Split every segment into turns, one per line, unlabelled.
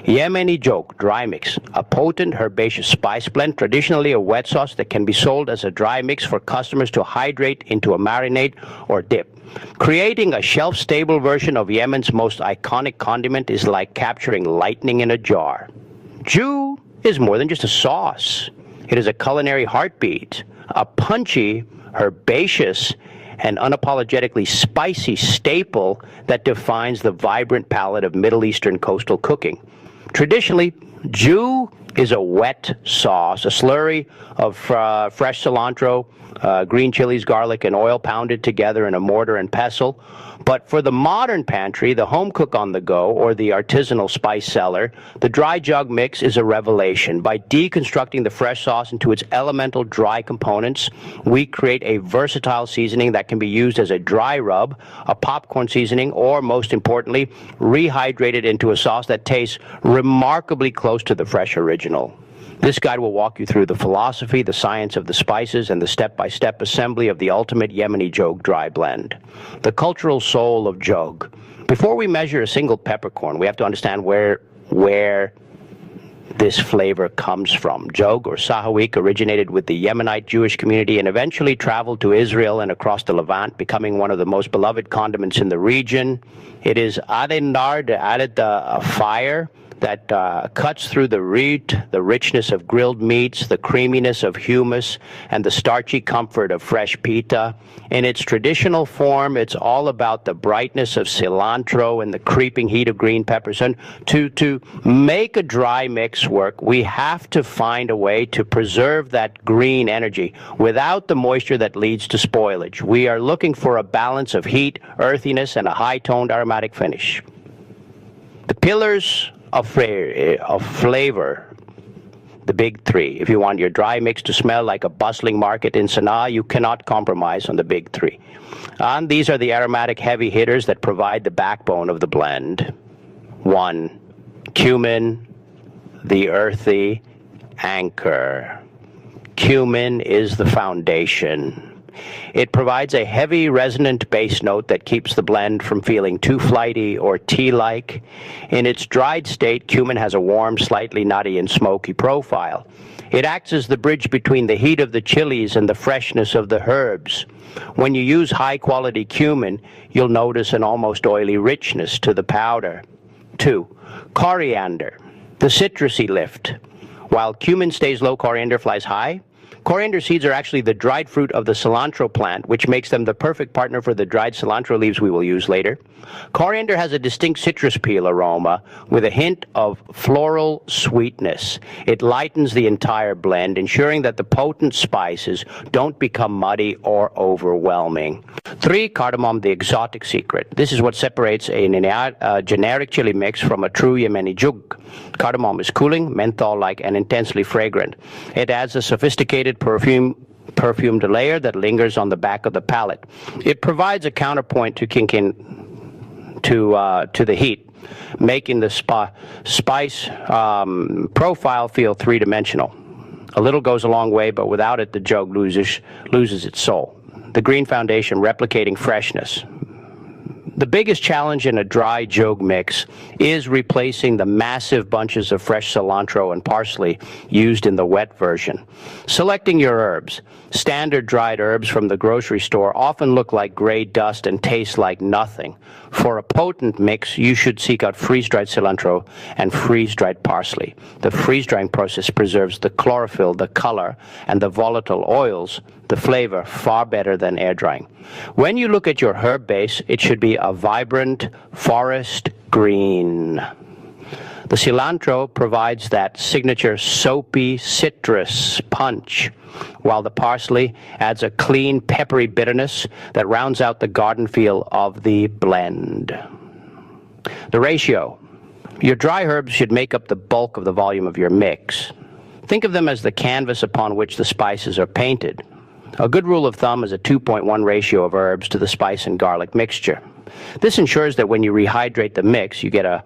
Yemeni Zhoug dry mix, a potent herbaceous spice blend, traditionally a wet sauce that can be sold as a dry mix for customers to hydrate into a marinade or dip. Creating a shelf-stable version of Yemen's most iconic condiment is like capturing lightning in a jar. Zhoug is more than just a sauce. It is a culinary heartbeat, a punchy, herbaceous, and unapologetically spicy staple that defines the vibrant palette of Middle Eastern coastal cooking. Traditionally, Zhoug is a wet sauce, a slurry of fresh cilantro, green chilies, garlic, and oil pounded together in a mortar and pestle. But for the modern pantry, the home cook on the go, or the artisanal spice seller, the dry Zhoug mix is a revelation. By deconstructing the fresh sauce into its elemental dry components, we create a versatile seasoning that can be used as a dry rub, a popcorn seasoning, or most importantly, rehydrated into a sauce that tastes remarkably close to the fresh original. This guide will walk you through the philosophy, the science of the spices, and the step-by-step assembly of the ultimate Yemeni Zhoug dry blend. The cultural soul of Zhoug. Before we measure a single peppercorn, we have to understand where this flavor comes from. Zhoug, or Sahawik, originated with the Yemenite Jewish community and eventually traveled to Israel and across the Levant, becoming one of the most beloved condiments in the region. It is adendar, the fire, that cuts through the root, the richness of grilled meats, the creaminess of hummus, and the starchy comfort of fresh pita. In its traditional form, it's all about the brightness of cilantro and the creeping heat of green peppers. And to make a dry mix work, we have to find a way to preserve that green energy without the moisture that leads to spoilage. We are looking for a balance of heat, earthiness, and a high-toned aromatic finish. The pillars of flavor, the big three. If you want your dry mix to smell like a bustling market in Sana'a, you cannot compromise on the big three. And these are the aromatic heavy hitters that provide the backbone of the blend. 1. Cumin, the earthy anchor. Cumin is the foundation. It provides a heavy, resonant bass note that keeps the blend from feeling too flighty or tea-like. In its dried state, cumin has a warm, slightly nutty and smoky profile. It acts as the bridge between the heat of the chilies and the freshness of the herbs. When you use high-quality cumin, you'll notice an almost oily richness to the powder. 2. Coriander, the citrusy lift. While cumin stays low, coriander flies high. Coriander seeds are actually the dried fruit of the cilantro plant, which makes them the perfect partner for the dried cilantro leaves we will use later. Coriander has a distinct citrus peel aroma with a hint of floral sweetness. It lightens the entire blend, ensuring that the potent spices don't become muddy or overwhelming. 3. Cardamom, the exotic secret. This is what separates a generic chili mix from a true Yemeni Zhoug. Cardamom is cooling, menthol-like, and intensely fragrant. It adds a sophisticated perfumed layer that lingers on the back of the palate. It provides a counterpoint to the heat, making the spice profile feel three-dimensional. A little goes a long way, but without it, the Zhoug loses its soul. The green foundation replicating freshness. The biggest challenge in a dry Zhoug mix is replacing the massive bunches of fresh cilantro and parsley used in the wet version. Selecting your herbs. Standard dried herbs from the grocery store often look like gray dust and taste like nothing. For a potent mix, you should seek out freeze-dried cilantro and freeze-dried parsley. The freeze-drying process preserves the chlorophyll, the color, and the volatile oils, the flavor, far better than air drying. When you look at your herb base, it should be a vibrant forest green. The cilantro provides that signature soapy citrus punch, while the parsley adds a clean, peppery bitterness that rounds out the garden feel of the blend. The ratio. Your dry herbs should make up the bulk of the volume of your mix. Think of them as the canvas upon which the spices are painted. A good rule of thumb is a 2.1 ratio of herbs to the spice and garlic mixture. This ensures that when you rehydrate the mix, you get a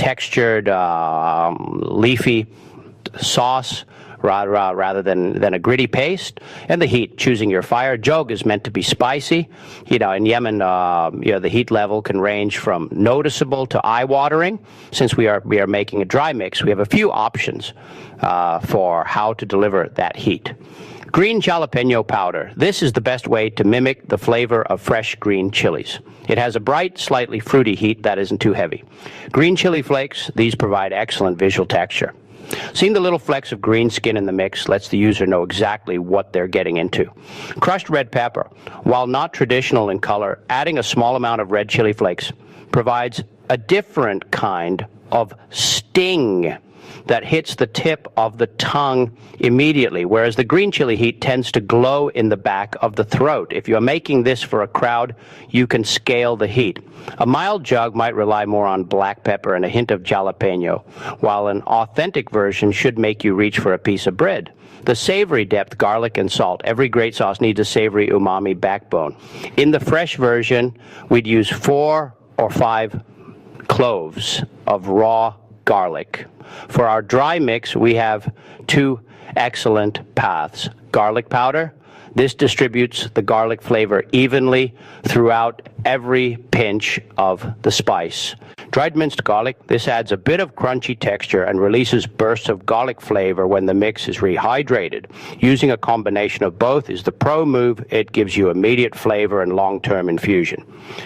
textured, leafy sauce rather than a gritty paste. And the heat, choosing your fire. Zhoug is meant to be spicy. In Yemen, the heat level can range from noticeable to eye-watering. Since we are making a dry mix, we have a few options for how to deliver that heat. Green jalapeno powder. This is the best way to mimic the flavor of fresh green chilies. It has a bright, slightly fruity heat that isn't too heavy. Green chili flakes, these provide excellent visual texture. Seeing the little flecks of green skin in the mix lets the user know exactly what they're getting into. Crushed red pepper. While not traditional in color, adding a small amount of red chili flakes provides a different kind of sting that hits the tip of the tongue immediately, whereas the green chili heat tends to glow in the back of the throat. If you're making this for a crowd, you can scale the heat. A mild Zhoug might rely more on black pepper and a hint of jalapeno, while an authentic version should make you reach for a piece of bread. The savory depth, garlic and salt. Every great sauce needs a savory umami backbone. In the fresh version, we'd use 4 or 5 cloves of raw garlic. For our dry mix, we have 2 excellent paths. Garlic powder. This distributes the garlic flavor evenly throughout every pinch of the spice. Dried minced garlic. This adds a bit of crunchy texture and releases bursts of garlic flavor when the mix is rehydrated. Using a combination of both is the pro move. It gives you immediate flavor and long-term infusion.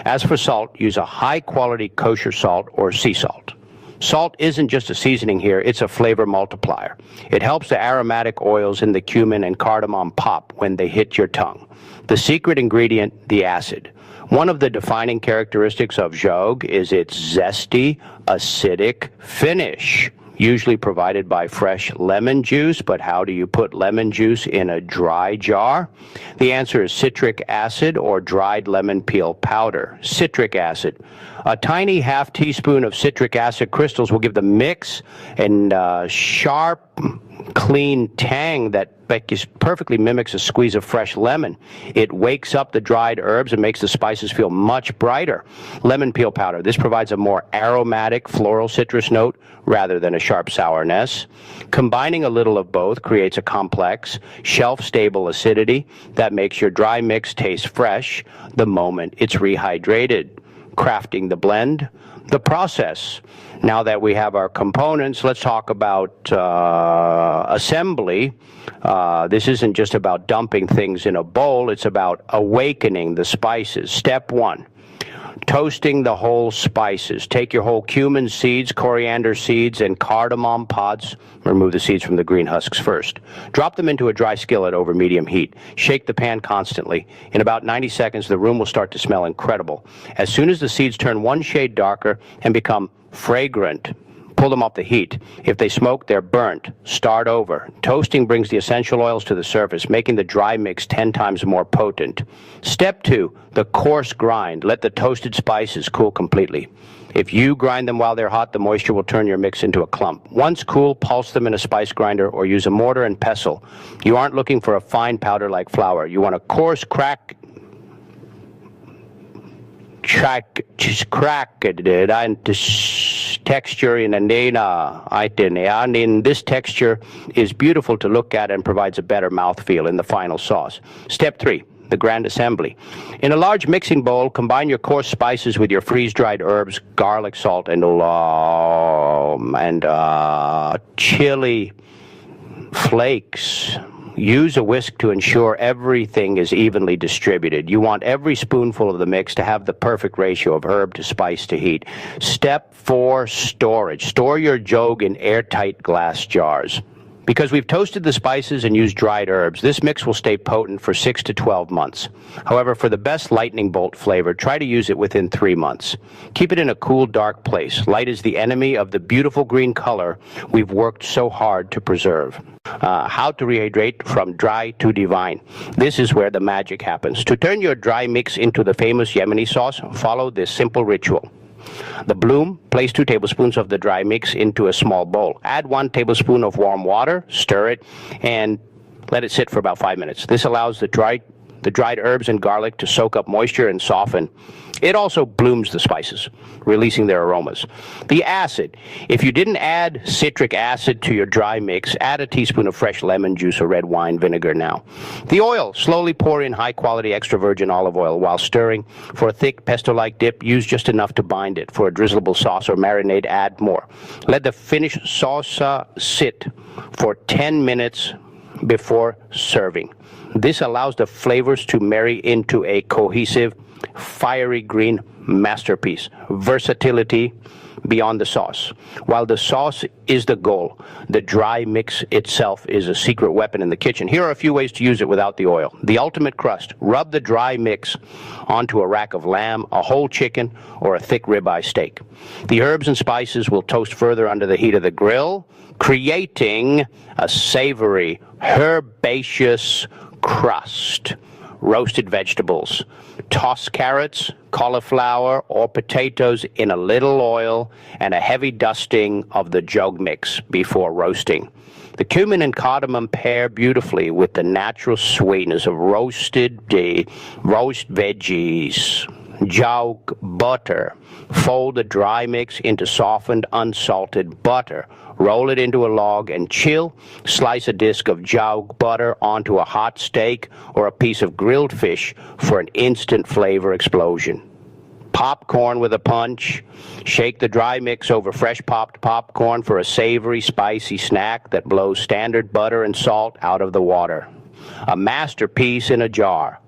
As for salt, use a high-quality kosher salt or sea salt. Salt isn't just a seasoning here, it's a flavor multiplier. It helps the aromatic oils in the cumin and cardamom pop when they hit your tongue. The secret ingredient, the acid. One of the defining characteristics of Zhoug is its zesty, acidic finish, usually provided by fresh lemon juice. But how do you put lemon juice in a dry jar? The answer is citric acid or dried lemon peel powder. Citric acid. A tiny half teaspoon of citric acid crystals will give the mix a sharp, clean tang that perfectly mimics a squeeze of fresh lemon. It wakes up the dried herbs and makes the spices feel much brighter. Lemon peel powder. This provides a more aromatic floral citrus note rather than a sharp sourness. Combining a little of both creates a complex, shelf-stable acidity that makes your dry mix taste fresh the moment it's rehydrated. Crafting the blend. The process. Now that we have our components, let's talk about assembly. This isn't just about dumping things in a bowl, it's about awakening the spices. Step 1. Toasting the whole spices. Take your whole cumin seeds, coriander seeds, and cardamom pods. Remove the seeds from the green husks first. Drop them into a dry skillet over medium heat. Shake the pan constantly. In about 90 seconds, the room will start to smell incredible. As soon as the seeds turn one shade darker and become fragrant, pull them off the heat. If they smoke, they're burnt. Start over. Toasting brings the essential oils to the surface, making the dry mix 10 times more potent. Step 2, the coarse grind. Let the toasted spices cool completely. If you grind them while they're hot, the moisture will turn your mix into a clump. Once cool, pulse them in a spice grinder or use a mortar and pestle. You aren't looking for a fine powder like flour. You want a coarse cracked and texture in this texture is beautiful to look at and provides a better mouthfeel in the final sauce. Step 3, the grand assembly. In a large mixing bowl, combine your coarse spices with your freeze-dried herbs, garlic, salt, and chili flakes. Use a whisk to ensure everything is evenly distributed. You want every spoonful of the mix to have the perfect ratio of herb to spice to heat. Step 4, storage. Store your Zhoug in airtight glass jars. Because we've toasted the spices and used dried herbs, this mix will stay potent for 6 to 12 months. However, for the best lightning bolt flavor, try to use it within 3 months. Keep it in a cool, dark place. Light is the enemy of the beautiful green color we've worked so hard to preserve. How to rehydrate from dry to divine. This is where the magic happens. To turn your dry mix into the famous Yemeni sauce, follow this simple ritual. The bloom, place 2 tablespoons of the dry mix into a small bowl. Add 1 tablespoon of warm water, stir it, and let it sit for about 5 minutes. This allows the dry the dried herbs and garlic to soak up moisture and soften. It also blooms the spices, releasing their aromas. The acid. If you didn't add citric acid to your dry mix, add a teaspoon of fresh lemon juice or red wine vinegar now. The oil. Slowly pour in high-quality extra virgin olive oil while stirring. For a thick pesto-like dip, use just enough to bind it. For a drizzleable sauce or marinade, add more. Let the finished sauce sit for 10 minutes before serving. This allows the flavors to marry into a cohesive, fiery green masterpiece. Versatility beyond the sauce. While the sauce is the goal, the dry mix itself is a secret weapon in the kitchen. Here are a few ways to use it without the oil. The ultimate crust. Rub the dry mix onto a rack of lamb, a whole chicken, or a thick ribeye steak. The herbs and spices will toast further under the heat of the grill, creating a savory, herbaceous crust. Roasted vegetables. Toss carrots, cauliflower, or potatoes in a little oil and a heavy dusting of the Zhoug mix before roasting. The cumin and cardamom pair beautifully with the natural sweetness of roast veggies. Zhoug butter. Fold the dry mix into softened, unsalted butter. Roll it into a log and chill. Slice a disc of Zhoug butter onto a hot steak or a piece of grilled fish for an instant flavor explosion. Popcorn with a punch. Shake the dry mix over fresh popped popcorn for a savory, spicy snack that blows standard butter and salt out of the water. A masterpiece in a jar.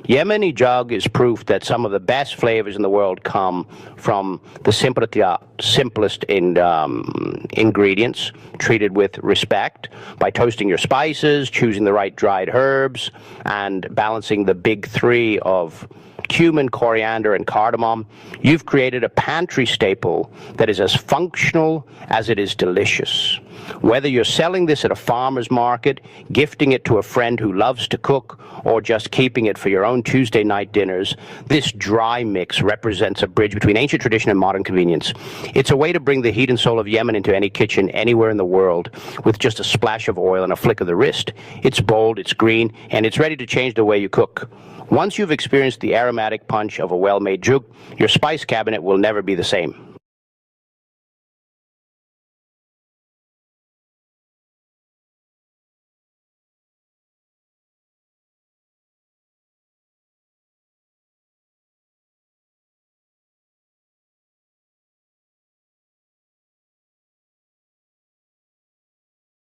Yemeni Zhoug is proof that some of the best flavors in the world come from the simplest ingredients, treated with respect, by toasting your spices, choosing the right dried herbs, and balancing the big three of cumin, coriander, and cardamom. You've created a pantry staple that is as functional as it is delicious. Whether you're selling this at a farmer's market, gifting it to a friend who loves to cook, or just keeping it for your own Tuesday night dinners, this dry mix represents a bridge between ancient tradition and modern convenience. It's a way to bring the heat and soul of Yemen into any kitchen anywhere in the world with just a splash of oil and a flick of the wrist. It's bold, it's green, and it's ready to change the way you cook. Once you've experienced the aromatic punch of a well-made zhoug, your spice cabinet will never be the same.